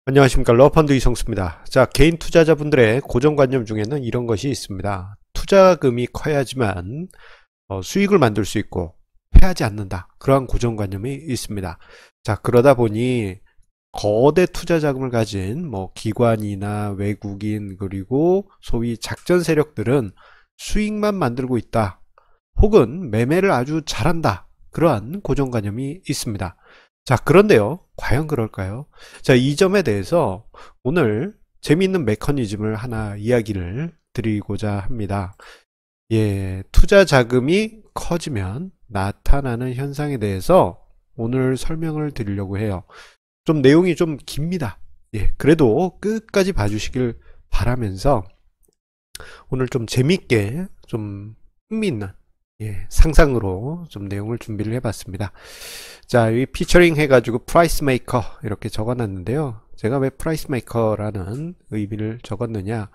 안녕하십니까. 러펀드 이성수입니다. 자, 개인 투자자분들의 고정관념 중에는 이런 것이 있습니다. 투자금이 커야지만 수익을 만들 수 있고 패하지 않는다. 그러한 고정관념이 있습니다. 자, 그러다 보니 거대 투자 자금을 가진 기관이나 외국인 그리고 소위 작전 세력들은 수익만 만들고 있다. 혹은 매매를 아주 잘한다. 그러한 고정관념이 있습니다. 자, 그런데요. 과연 그럴까요? 자, 이 점에 대해서 오늘 재미있는 메커니즘을 하나 이야기를 드리고자 합니다. 예, 투자 자금이 커지면 나타나는 현상에 대해서 오늘 설명을 드리려고 해요. 좀 내용이 좀 깁니다. 예, 그래도 끝까지 봐주시길 바라면서 오늘 좀 재밌게 좀 흥미있는 상상으로 좀 내용을 준비를 해봤습니다. 자, 이 피처링 해가지고 프라이스 메이커 이렇게 적어놨는데요. 제가 왜 프라이스 메이커라는 의미를 적었느냐?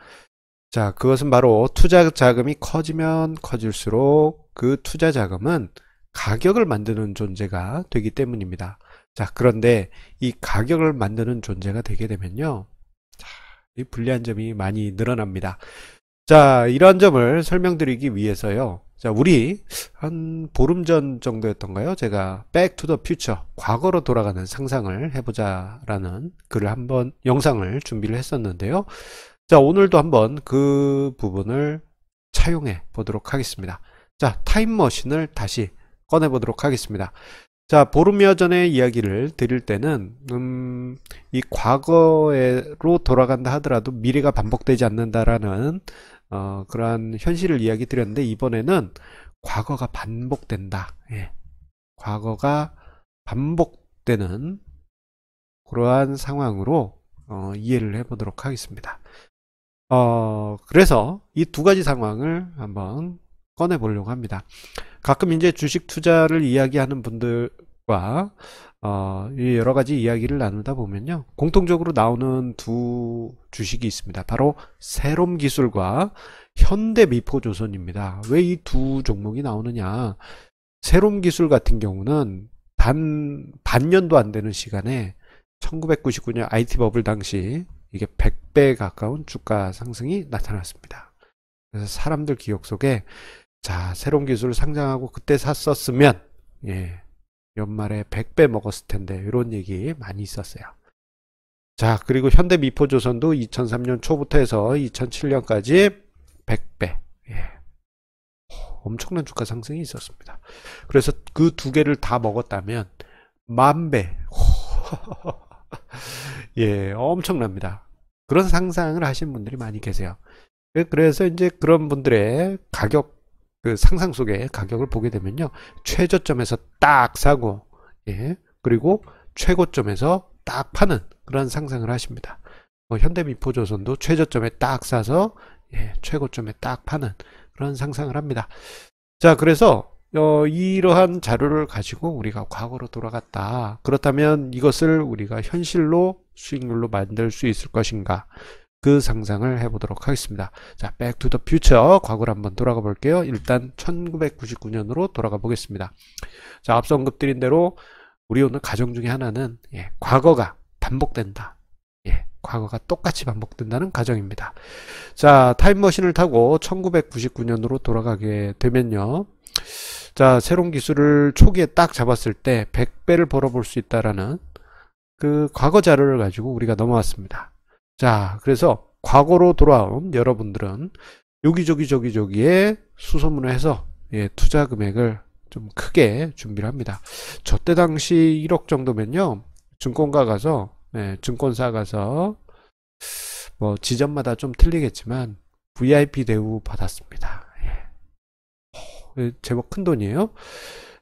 자, 그것은 바로 투자 자금이 커지면 커질수록 그 투자 자금은 가격을 만드는 존재가 되기 때문입니다. 자, 그런데 이 가격을 만드는 존재가 되게 되면요, 자, 이 불리한 점이 많이 늘어납니다. 자, 이러한 점을 설명드리기 위해서요. 자, 우리 한 보름 전 정도였던가요? 제가 Back to the Future, 과거로 돌아가는 상상을 해보자라는 글을 한번 영상을 준비를 했었는데요. 자, 오늘도 한번 그 부분을 차용해 보도록 하겠습니다. 자, 타임머신을 다시 꺼내 보도록 하겠습니다. 자, 보름여 전의 이야기를 드릴 때는 이 과거로 돌아간다 하더라도 미래가 반복되지 않는다라는 그러한 현실을 이야기 드렸는데, 이번에는 과거가 반복된다. 예. 과거가 반복되는 그러한 상황으로 이해를 해보도록 하겠습니다. 그래서 이 두 가지 상황을 한번 꺼내 보려고 합니다. 가끔 이제 주식 투자를 이야기하는 분들과 여러 가지 이야기를 나누다 보면요, 공통적으로 나오는 두 주식이 있습니다. 바로 세롬기술과 현대미포조선입니다. 왜 이 두 종목이 나오느냐? 세롬기술 같은 경우는 반년도 안 되는 시간에 1999년 IT 버블 당시 이게 100배 가까운 주가 상승이 나타났습니다. 그래서 사람들 기억 속에, 자, 세롬기술 상장하고 그때 샀었으면 연말에 100배 먹었을 텐데, 이런 얘기 많이 있었어요. 자, 그리고 현대미포조선도 2003년 초부터 해서 2007년까지 100배, 엄청난 주가 상승이 있었습니다. 그래서 그 두 개를 다 먹었다면 10,000배, 엄청납니다. 그런 상상을 하신 분들이 많이 계세요. 그래서 이제 그런 분들의 가격, 그 상상 속의 가격을 보게 되면요, 최저점에서 딱 사고, 그리고 최고점에서 딱 파는 그런 상상을 하십니다. 현대미포조선도 최저점에 딱 사서 최고점에 딱 파는 그런 상상을 합니다. 자, 그래서 이러한 자료를 가지고 우리가 과거로 돌아갔다. 그렇다면 이것을 우리가 현실로 수익률로 만들 수 있을 것인가? 그 상상을 해보도록 하겠습니다. 자, Back to the Future, 과거로 한번 돌아가 볼게요. 일단 1999년으로 돌아가 보겠습니다. 자, 앞서 언급드린 대로 우리 오늘 가정 중에 하나는 과거가 반복된다. 과거가 똑같이 반복된다는 가정입니다. 자, 타임머신을 타고 1999년으로 돌아가게 되면요, 자, 새로운 기술을 초기에 딱 잡았을 때 100배를 벌어볼 수 있다라는 그 과거 자료를 가지고 우리가 넘어왔습니다. 자, 그래서 과거로 돌아온 여러분들은 여기저기에 수소문을 해서 투자 금액을 좀 크게 준비를 합니다. 저 때 당시 1억 정도면요, 증권가 가서, 증권사 가서 지점마다 좀 틀리겠지만 VIP 대우 받았습니다. 제법 큰 돈이에요.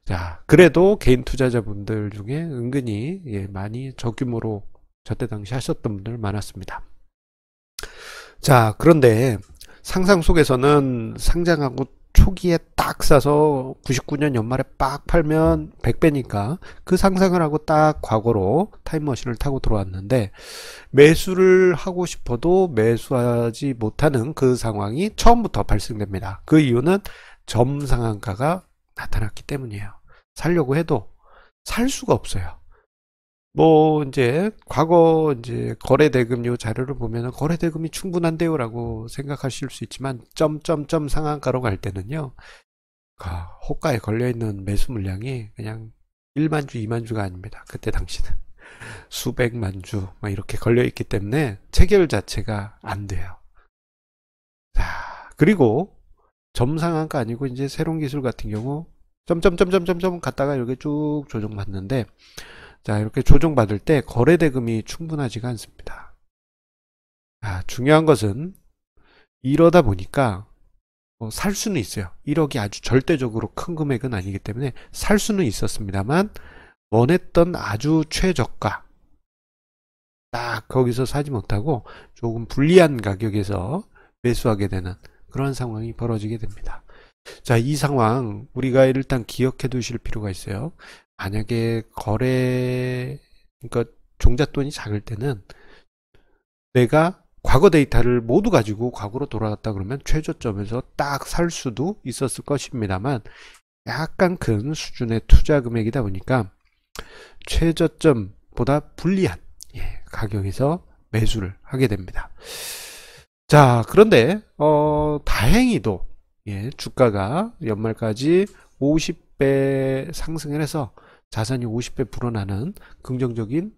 자, 그래도 개인 투자자분들 중에 은근히 많이 저규모로 저때 당시 하셨던 분들 많았습니다. 자, 그런데 상상 속에서는 상장하고 초기에 딱 사서 99년 연말에 빡 팔면 100배니까 그 상상을 하고 딱 과거로 타임머신을 타고 들어왔는데, 매수를 하고 싶어도 매수하지 못하는 그 상황이 처음부터 발생됩니다. 그 이유는 점상한가가 나타났기 때문이에요. 살려고 해도 살 수가 없어요. 뭐 이제 과거 이제 거래 대금요 자료를 보면은 거래 대금이 충분한데요라고 생각하실 수 있지만 점점점 상한가로 갈 때는요. 호가에 걸려 있는 매수 물량이 그냥 1만 주, 2만 주가 아닙니다. 그때 당시는 수백만 주 막 이렇게 걸려 있기 때문에 체결 자체가 안 돼요. 자, 그리고 점상한가 아니고 이제 새로운 기술 같은 경우 점점점점점점 갔다가 이렇게 쭉 조정받는데, 자, 이렇게 조정받을 때 거래 대금이 충분하지가 않습니다. 중요한 것은 이러다 보니까 살 수는 있어요. 1억이 아주 절대적으로 큰 금액은 아니기 때문에 살 수는 있었습니다만 원했던 아주 최저가 딱 거기서 사지 못하고 조금 불리한 가격에서 매수하게 되는 그런 상황이 벌어지게 됩니다. 자, 이 상황 우리가 일단 기억해 두실 필요가 있어요. 만약에 그러니까 종잣돈이 작을 때는 내가 과거 데이터를 모두 가지고 과거로 돌아갔다 그러면 최저점에서 딱 살 수도 있었을 것입니다만 약간 큰 수준의 투자 금액이다 보니까 최저점보다 불리한 가격에서 매수를 하게 됩니다. 자, 그런데 다행히도 주가가 연말까지 50배 상승을 해서 자산이 50배 불어나는 긍정적인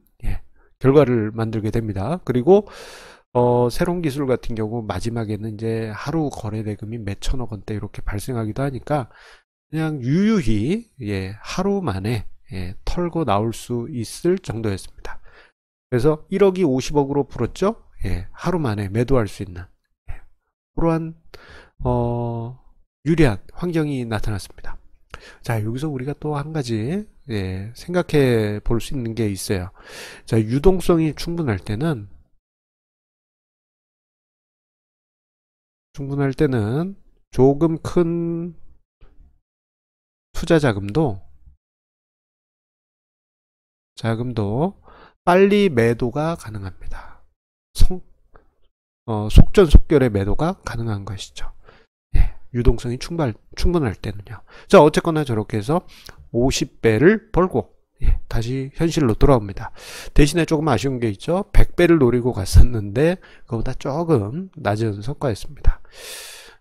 결과를 만들게 됩니다. 그리고 새로운 기술 같은 경우 마지막에는 이제 하루 거래 대금이 몇천억 원대 이렇게 발생하기도 하니까 그냥 유유히 하루 만에 털고 나올 수 있을 정도였습니다. 그래서 1억이 50억으로 불었죠. 하루 만에 매도할 수 있는 그러한 유리한 환경이 나타났습니다. 자, 여기서 우리가 또 한 가지 생각해 볼 수 있는 게 있어요. 자, 유동성이 충분할 때는 조금 큰 투자 자금도 빨리 매도가 가능합니다. 속전속결의 매도가 가능한 것이죠. 유동성이 충분할 때는요. 자, 어쨌거나 저렇게 해서 50배를 벌고 다시 현실로 돌아옵니다. 대신에 조금 아쉬운 게 있죠. 100배를 노리고 갔었는데 그거보다 조금 낮은 성과였습니다.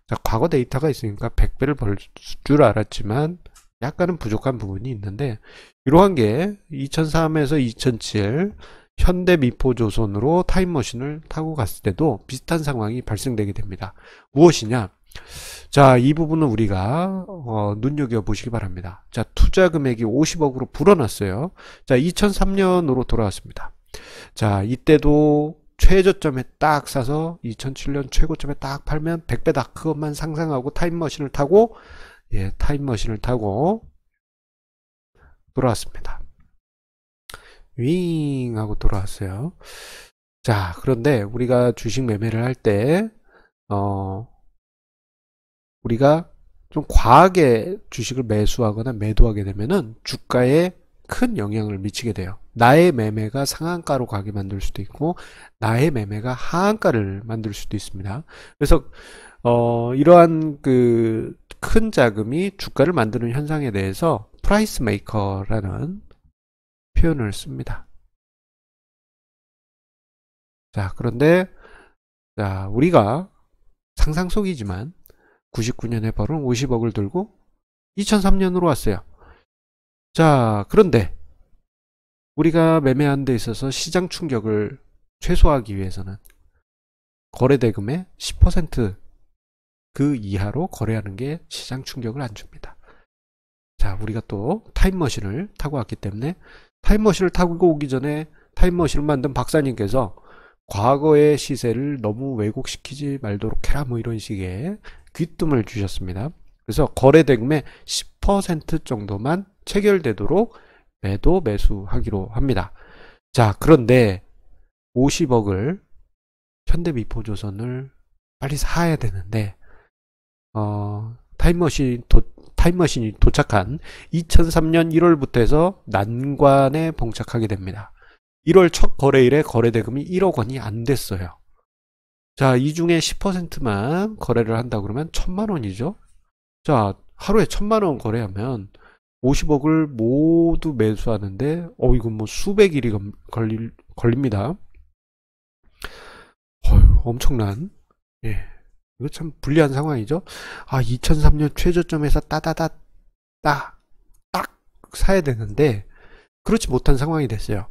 자, 과거 데이터가 있으니까 100배를 벌 줄 알았지만 약간은 부족한 부분이 있는데, 이러한 게 2003에서 2007 현대미포조선으로 타임머신을 타고 갔을 때도 비슷한 상황이 발생되게 됩니다. 무엇이냐? 자, 이 부분은 우리가 눈여겨 보시기 바랍니다. 자, 투자 금액이 50억으로 불어났어요. 자, 2003년으로 돌아왔습니다. 자, 이때도 최저점에 딱 사서 2007년 최고점에 딱 팔면 100배다. 그것만 상상하고 타임머신을 타고 돌아왔습니다. 윙 하고 돌아왔어요. 자, 그런데 우리가 주식 매매를 할 때 우리가 좀 과하게 주식을 매수하거나 매도하게 되면은 주가에 큰 영향을 미치게 돼요. 나의 매매가 상한가로 가게 만들 수도 있고 나의 매매가 하한가를 만들 수도 있습니다. 그래서 이러한 그 큰 자금이 주가를 만드는 현상에 대해서 프라이스 메이커라는 표현을 씁니다. 자, 그런데 자, 우리가 상상 속이지만 99년에 벌은 50억을 들고 2003년으로 왔어요. 자, 그런데 우리가 매매하는 데 있어서 시장 충격을 최소화하기 위해서는 거래대금의 10% 그 이하로 거래하는 게 시장 충격을 안 줍니다. 자, 우리가 또 타임머신을 타고 왔기 때문에 타임머신을 타고 오기 전에 타임머신을 만든 박사님께서 과거의 시세를 너무 왜곡시키지 말도록 해라 뭐 이런 식의 귀뜸을 주셨습니다. 그래서 거래대금의 10% 정도만 체결되도록 매수하기로 합니다. 자, 그런데 50억을 현대미포조선을 빨리 사야 되는데 타임머신이 도착한 2003년 1월부터 해서 난관에 봉착하게 됩니다. 1월 첫 거래일에 거래대금이 1억 원이 안 됐어요. 자, 이 중에 10%만 거래를 한다 그러면 1000만 원이죠. 자, 하루에 1000만 원 거래하면 50억을 모두 매수하는데, 이건 뭐 수백 일이 걸립니다. 엄청난, 예. 이거 참 불리한 상황이죠. 2003년 최저점에서 따다닥 딱 사야 되는데, 그렇지 못한 상황이 됐어요.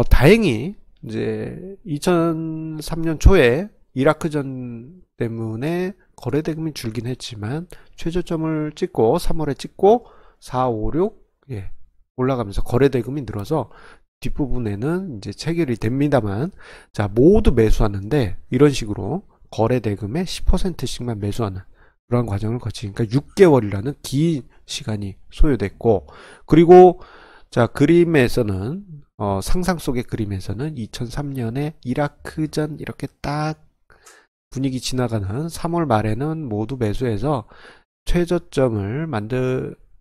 다행히, 이제, 2003년 초에 이라크전 때문에 거래대금이 줄긴 했지만, 최저점을 찍고, 3월에 찍고, 4, 5, 6, 예, 올라가면서 거래대금이 늘어서, 뒷부분에는 이제 체결이 됩니다만, 자, 모두 매수하는데, 이런 식으로 거래대금의 10%씩만 매수하는 그런 과정을 거치니까 6개월이라는 긴 시간이 소요됐고, 그리고 자, 그림에서는 상상 속의 그림에서는 2003년에 이라크전 이렇게 딱 분위기 지나가는 3월 말에는 모두 매수해서 최저점을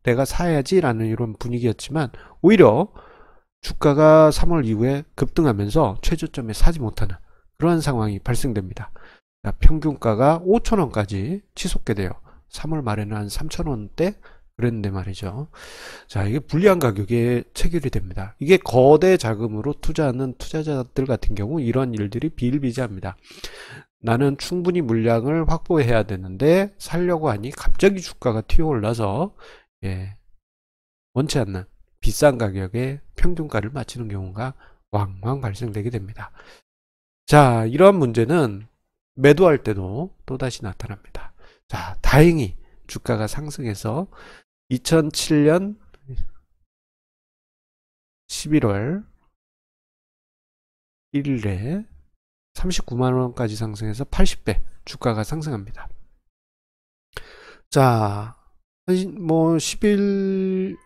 내가 사야지 라는 이런 분위기였지만, 오히려 주가가 3월 이후에 급등하면서 최저점에 사지 못하는 그러한 상황이 발생됩니다. 자, 평균가가 5,000원까지 치솟게 돼요. 3월 말에는 한 3,000원대 그랬는데 말이죠. 자, 이게 불리한 가격에 체결이 됩니다. 이게 거대 자금으로 투자하는 투자자들 같은 경우 이런 일들이 비일비재합니다. 나는 충분히 물량을 확보해야 되는데 살려고 하니 갑자기 주가가 튀어올라서, 예, 원치 않는 비싼 가격에 평균가를 맞추는 경우가 왕왕 발생되게 됩니다. 자, 이러한 문제는 매도할 때도 또다시 나타납니다. 자, 다행히 주가가 상승해서 2007년 11월 1일에 39만원까지 상승해서 80배 주가가 상승합니다. 자, 뭐 11개월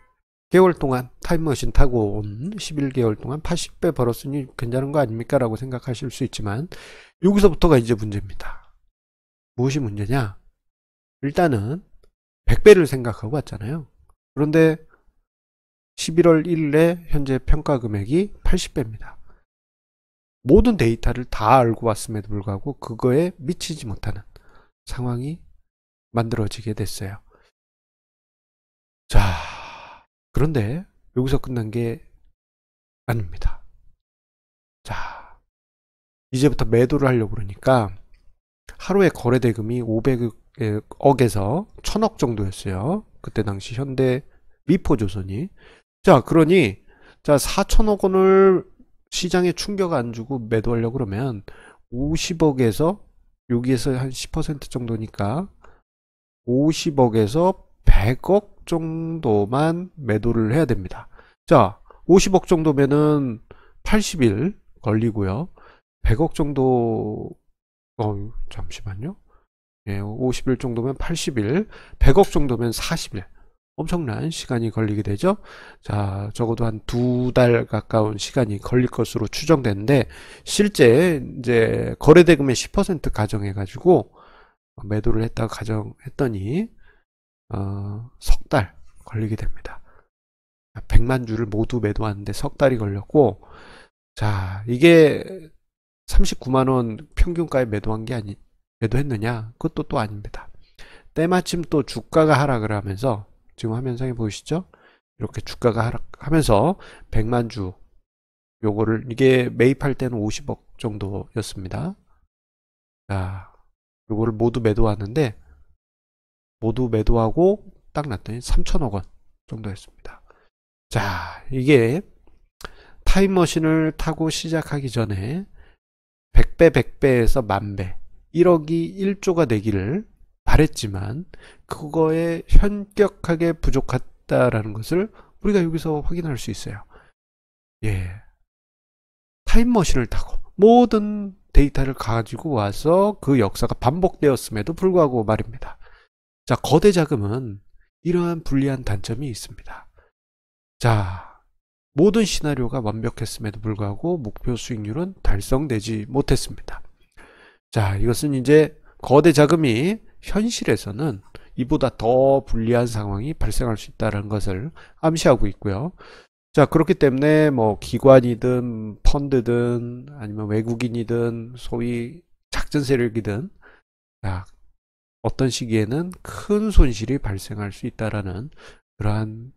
동안 타임머신 타고 온 11개월 동안 80배 벌었으니 괜찮은 거 아닙니까? 라고 생각하실 수 있지만, 여기서부터가 이제 문제입니다. 무엇이 문제냐? 일단은 100배를 생각하고 왔잖아요. 그런데 11월 1일에 현재 평가 금액이 80배입니다. 모든 데이터를 다 알고 왔음에도 불구하고 그거에 미치지 못하는 상황이 만들어지게 됐어요. 자, 그런데 여기서 끝난 게 아닙니다. 자, 이제부터 매도를 하려고 그러니까 하루에 거래대금이 500억에서 1000억 정도였어요. 그때 당시 현대 미포조선이. 자, 그러니 자, 4천억 원을 시장에 충격 안 주고 매도하려고 그러면 50억에서 여기에서 한 10% 정도니까 50억에서 100억 정도만 매도를 해야 됩니다. 자, 50억 정도면은 80일 걸리고요. 100억 정도, 잠시만요. 예, 50일 정도면 80일, 100억 정도면 40일. 엄청난 시간이 걸리게 되죠. 자, 적어도 한 2달 가까운 시간이 걸릴 것으로 추정되는데, 실제 이제 거래대금의 10% 가정해가지고 매도를 했다고 가정했더니 석 달 걸리게 됩니다. 100만 주를 모두 매도하는데 석 달이 걸렸고, 자, 이게 39만 원 평균가에 매도한 게 매도했느냐? 그것도 또 아닙니다. 때마침 또 주가가 하락을 하면서, 지금 화면상에 보이시죠? 이렇게 주가가 하락하면서 100만 주, 요거를, 이게 매입할 때는 50억 정도였습니다. 자, 요거를 모두 매도하는데, 모두 매도하고 딱 놨더니 3천억 원 정도였습니다. 자, 이게 타임머신을 타고 시작하기 전에 100배, 100배에서 만배, 1억이 1조가 되기를 바랬지만 그거에 현격하게 부족했다라는 것을 우리가 여기서 확인할 수 있어요. 예, 타임머신을 타고 모든 데이터를 가지고 와서 그 역사가 반복되었음에도 불구하고 말입니다. 자, 거대 자금은 이러한 불리한 단점이 있습니다. 자, 모든 시나리오가 완벽했음에도 불구하고 목표 수익률은 달성되지 못했습니다. 자, 이것은 이제 거대 자금이 현실에서는 이보다 더 불리한 상황이 발생할 수 있다는 것을 암시하고 있고요. 자, 그렇기 때문에 뭐 기관이든 펀드든 아니면 외국인이든 소위 작전 세력이든, 자, 어떤 시기에는 큰 손실이 발생할 수 있다라는 그러한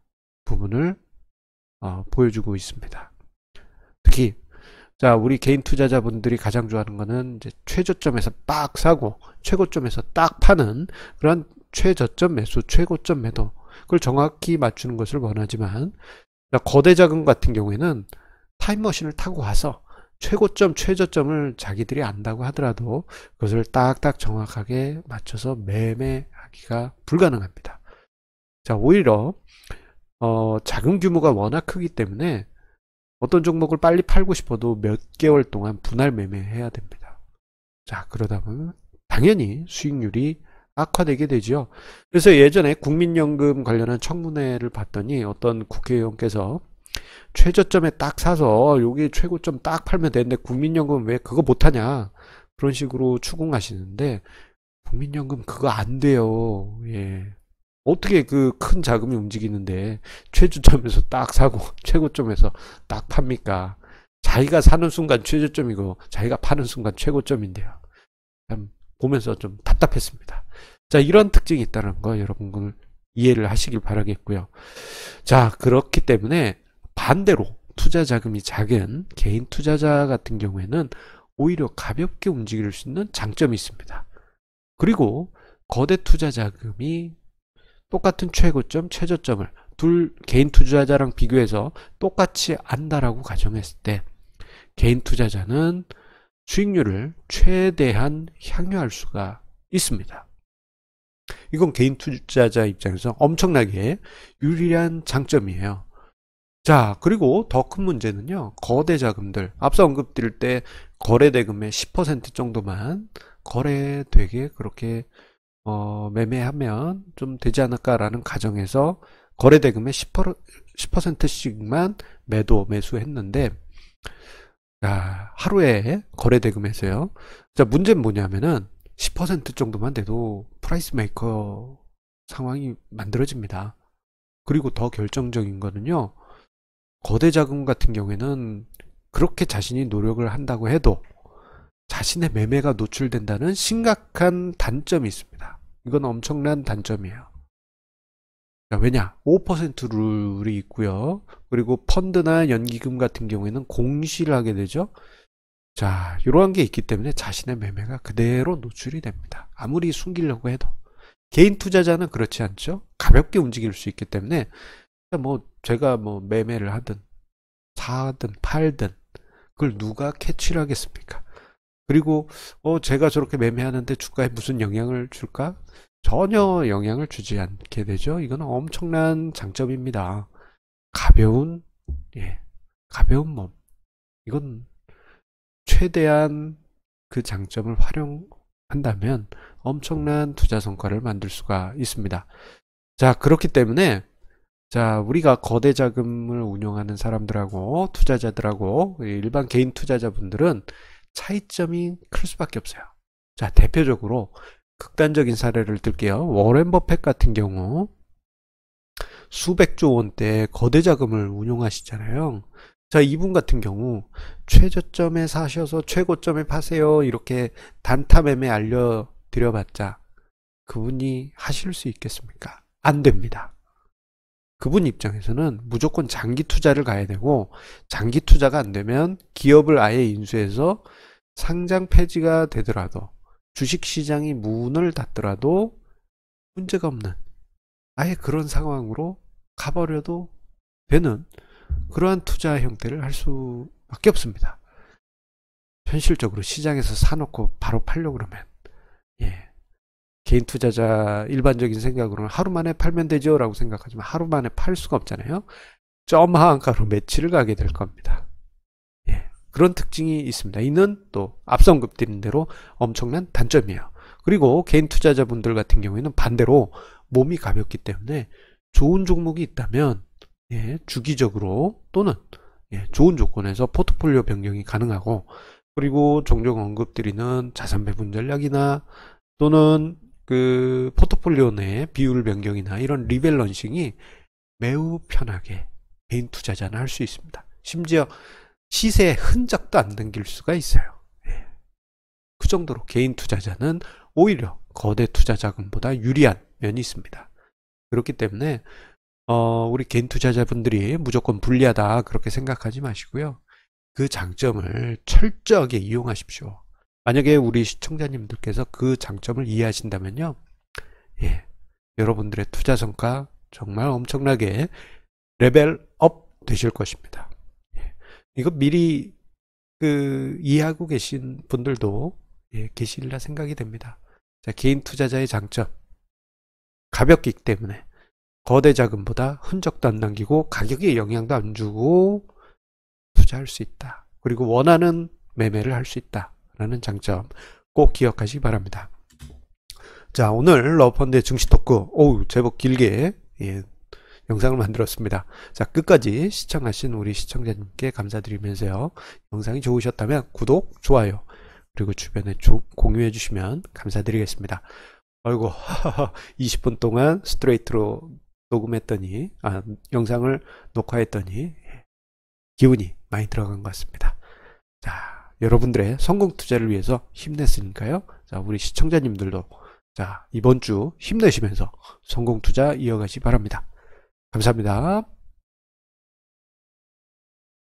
부분을 보여주고 있습니다. 특히 자, 우리 개인 투자자분들이 가장 좋아하는 거는 이제 최저점에서 딱 사고 최고점에서 딱 파는 그런 최저점 매수, 최고점 매도, 그걸 정확히 맞추는 것을 원하지만, 거대 자금 같은 경우에는 타임머신을 타고 와서 최고점, 최저점을 자기들이 안다고 하더라도 그것을 딱딱 정확하게 맞춰서 매매하기가 불가능합니다. 자, 오히려 자금 규모가 워낙 크기 때문에 어떤 종목을 빨리 팔고 싶어도 몇 개월 동안 분할 매매해야 됩니다. 자, 그러다 보면 당연히 수익률이 악화되게 되죠. 그래서 예전에 국민연금 관련한 청문회를 봤더니 어떤 국회의원께서 최저점에 딱 사서 여기 최고점 딱 팔면 되는데 국민연금 왜 그거 못하냐, 그런 식으로 추궁하시는데, 국민연금 그거 안 돼요. 예. 어떻게 그 큰 자금이 움직이는데 최저점에서 딱 사고 최고점에서 딱 팝니까? 자기가 사는 순간 최저점이고 자기가 파는 순간 최고점인데요. 참 보면서 좀 답답했습니다. 자, 이런 특징이 있다는 거 여러분들 이해를 하시길 바라겠고요. 자, 그렇기 때문에 반대로 투자 자금이 작은 개인 투자자 같은 경우에는 오히려 가볍게 움직일 수 있는 장점이 있습니다. 그리고 거대 투자 자금이 똑같은 최고점, 최저점을 개인 투자자랑 비교해서 똑같이 안다라고 가정했을 때 개인 투자자는 수익률을 최대한 향유할 수가 있습니다. 이건 개인 투자자 입장에서 엄청나게 유리한 장점이에요. 자, 그리고 더 큰 문제는요, 거대 자금들, 앞서 언급드릴 때 거래대금의 10% 정도만 거래되게 그렇게 매매하면 좀 되지 않을까라는 가정에서 거래대금의 10%씩만 매수했는데, 자, 하루에 거래대금에서요. 자, 문제는 뭐냐면은 10% 정도만 돼도 프라이스 메이커 상황이 만들어집니다. 그리고 더 결정적인 거는요, 거대 자금 같은 경우에는 그렇게 자신이 노력을 한다고 해도 자신의 매매가 노출된다는 심각한 단점이 있습니다. 이건 엄청난 단점이에요. 왜냐? 5% 룰이 있고요. 그리고 펀드나 연기금 같은 경우에는 공시를 하게 되죠. 자, 이러한 게 있기 때문에 자신의 매매가 그대로 노출이 됩니다. 아무리 숨기려고 해도. 개인 투자자는 그렇지 않죠. 가볍게 움직일 수 있기 때문에 제가 매매를 하든 사든 팔든 그걸 누가 캐치를 하겠습니까? 그리고 제가 저렇게 매매하는데 주가에 무슨 영향을 줄까? 전혀 영향을 주지 않게 되죠. 이건 엄청난 장점입니다. 가벼운 몸. 이건 최대한 그 장점을 활용한다면 엄청난 투자 성과를 만들 수가 있습니다. 자, 그렇기 때문에 자, 우리가 거대 자금을 운용하는 사람들하고 투자자들하고 일반 개인 투자자분들은 차이점이 클 수밖에 없어요. 자, 대표적으로 극단적인 사례를 들게요. 워렌 버핏 같은 경우 수백조 원대 거대 자금을 운용하시잖아요. 자, 이분 같은 경우 최저점에 사셔서 최고점에 파세요, 이렇게 단타 매매 알려드려봤자 그분이 하실 수 있겠습니까? 안 됩니다. 그분 입장에서는 무조건 장기 투자를 가야 되고, 장기 투자가 안 되면 기업을 아예 인수해서 상장 폐지가 되더라도, 주식시장이 문을 닫더라도 문제가 없는 아예 그런 상황으로 가버려도 되는 그러한 투자 형태를 할 수밖에 없습니다. 현실적으로 시장에서 사놓고 바로 팔려고 그러면 개인 투자자 일반적인 생각으로는 하루 만에 팔면 되죠 라고 생각하지만 하루 만에 팔 수가 없잖아요. 점 하한가로 매치를 가게 될 겁니다. 그런 특징이 있습니다. 이는 또 앞서 언급드린 대로 엄청난 단점이에요. 그리고 개인 투자자분들 같은 경우에는 반대로 몸이 가볍기 때문에 좋은 종목이 있다면 주기적으로 또는 좋은 조건에서 포트폴리오 변경이 가능하고, 그리고 종종 언급드리는 자산 배분 전략이나 또는 그 포트폴리오 내 비율 변경이나 이런 리밸런싱이 매우 편하게 개인 투자자는 할 수 있습니다. 심지어 시세의 흔적도 안 남길 수가 있어요. 그 정도로 개인 투자자는 오히려 거대 투자 자금보다 유리한 면이 있습니다. 그렇기 때문에 우리 개인 투자자분들이 무조건 불리하다 그렇게 생각하지 마시고요. 그 장점을 철저하게 이용하십시오. 만약에 우리 시청자님들께서 그 장점을 이해하신다면요. 예, 여러분들의 투자 성과 정말 엄청나게 레벨업 되실 것입니다. 예, 이거 미리 이해하고 계신 분들도 계시리라 생각이 됩니다. 자, 개인 투자자의 장점. 가볍기 때문에 거대 자금보다 흔적도 안 남기고 가격에 영향도 안 주고 투자할 수 있다. 그리고 원하는 매매를 할 수 있다. 라는 장점 꼭 기억하시기 바랍니다. 자, 오늘 러펀드의 증시 토크 제법 길게 영상을 만들었습니다. 자, 끝까지 시청하신 우리 시청자님께 감사드리면서요. 영상이 좋으셨다면 구독, 좋아요 그리고 주변에 공유해 주시면 감사드리겠습니다. 아이고 20분 동안 스트레이트로 녹음했더니 영상을 녹화했더니 기운이 많이 들어간 것 같습니다. 자, 여러분들의 성공 투자를 위해서 힘냈으니까요. 자, 우리 시청자님들도 자, 이번 주 힘내시면서 성공 투자 이어가시 바랍니다. 감사합니다.